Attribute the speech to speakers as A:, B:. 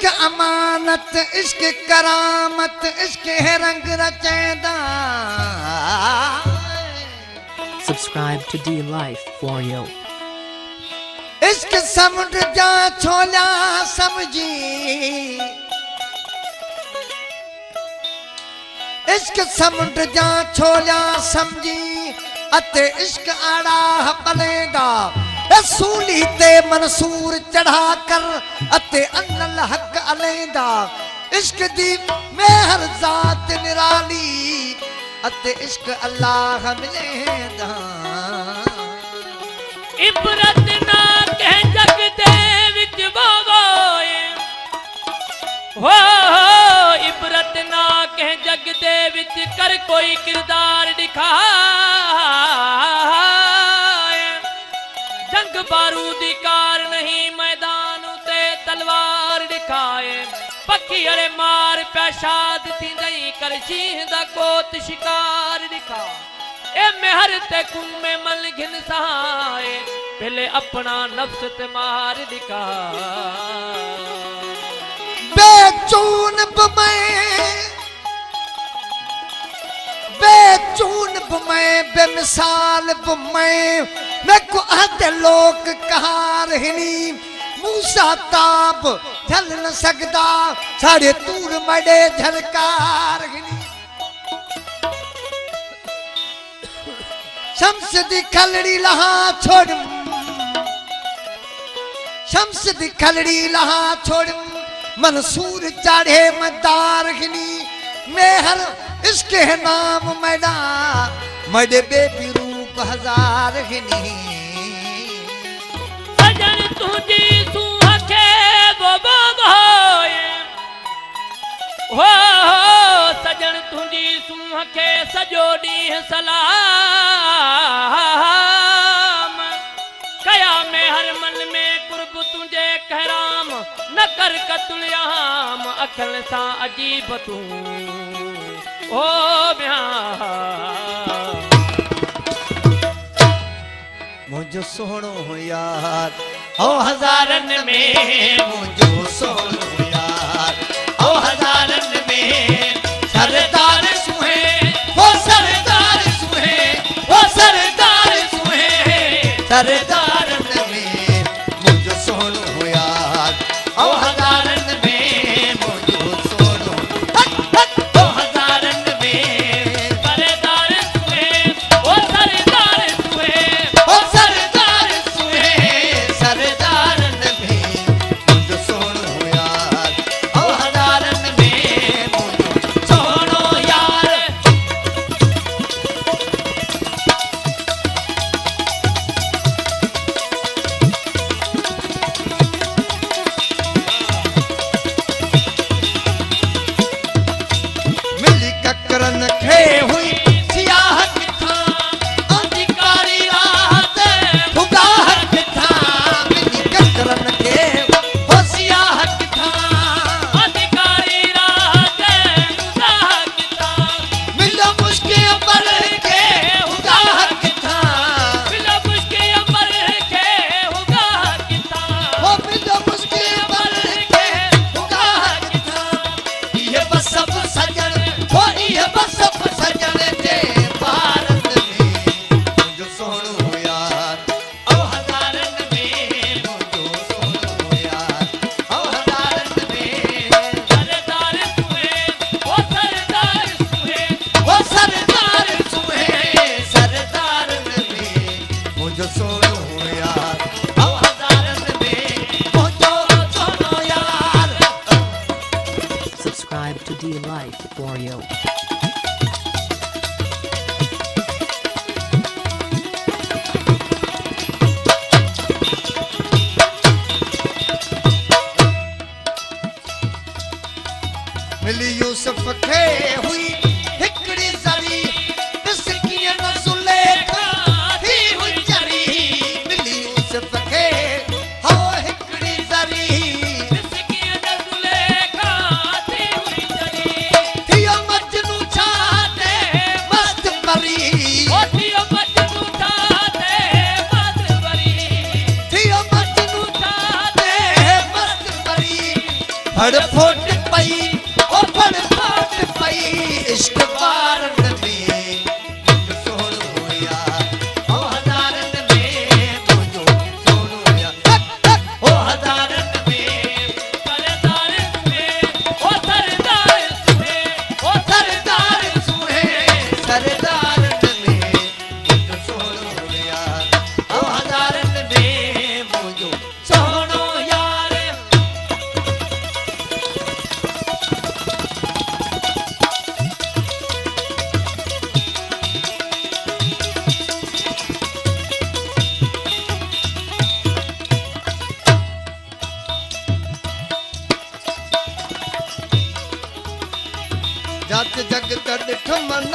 A: इश्क अमानत इश्क करामत इश्क है रंग रचैदा।
B: Subscribe to D Life for you.
A: इश्क समुंड जा छोला समझी, इश्क समुंड जा छोला समझी अते इश्क आड़ा पलेगा। सूली ते मंसूर चढ़ा कर अते अन्नल हक अलेंदा। इश्क दी मेहर जात निराली अते इश्क अल्लाह मिलेंदा।
C: इबरत ना कह जग दे विच बोए हो, इबरत ना कह जग दे विच कर कोई किरदार दिखाए। जंग बारूदी कार नहीं मैदान उते तलवार दिखाए। पक्की अड़े मार प्याशाद थी दई कर शीह दा कोत शिकार दिखा। ए मेहर ते कुन में मल घिन सहाए पहले अपना नफ्स ते मार दिखा।
A: बेचून बेचून बेमिसाल मैं को आते लोक कहार हिनी। मूसा ताब झल न सकदा साढ़े तूर मडे झलकार हिनी। शम्स दी खलड़ी लहा छोड़, शम्स दी खलड़ी लहा छोड़ मंसूर चाढ़े मदार घिनी। मेहर इश्क है नाम मैडा मडे बेबी रूप हजार घिनी।
C: सजन तुझी सुहा के वो होए हो, सजन तुझी सुहा के सजो डी सलाम। कया में हर मन में कुर्ब तुझे कहराम न कर कतुलयाम। अखल सा अजीब तू ओ ब्याह
A: मुझो सोनो हो यार ओ हजारन में मुझो सोनो हो यार ओ हजारन में। सरदार सुहे वो सरदार सुहे वो सरदार सुहे सरदारन में मुझो सोनो हो यार ओ हजारन में मुझो सोनो ओ हजारन में।
C: सरदार सुहे ओ सरदार सुहे
A: ओ सरदार सुहे सरदारन में मुझो सोनो हो यार ओ हजारन में मुझो सोनो यार। मिली ककरन खे हुई सियाहत था अधिकारी राहत खुदाहत था। मिली ककरन खे हो सियाहत था
C: अधिकारी राहत खुदाहत था।
A: मिलो मुश्किल पर के खुदाहत था।
C: मिलो मुश्किल अमर के खुदाहत था।
A: वो मिलो मुश्किल पर के खुदाहत था। ये बस सब सजन हो ये बस सब सजन दे भारत में मुझो सोनो हो यार ओ हजारन में मुझो सोनो हो यार ओ हजारन में।
C: सरदार सुहे ओ सरदार सुहे
A: वो सरदार सुहे सरदारन में मुझो सोनो हो यार ओ हजारन में मुझो सोनो यार।
B: Subscribe to D Life for you.
A: मिली यूसुफ खे हुई हिकड़ी जरी इसकी न सुलेखा थी हुई चरी। मिली यूसुफ खे हो हिकड़ी जरी
C: इसकी नजुले खाती हुई चली।
A: थियो मजनू फड़ फुट पई ओ फड़ फुट पई इश्क वारन में मुंहिंजो सोनो यार ओ हज़ारन में मुंहिंजो सोनो यार ओ हज़ारन में
C: सरदार में ओ सरदार में
A: ओ सरदार सुने सरदारन में मुंहिंजो सोनो यार ओ हज़ारन में मुंहिंजो सोनो यार जत जग कर ॾिठ मन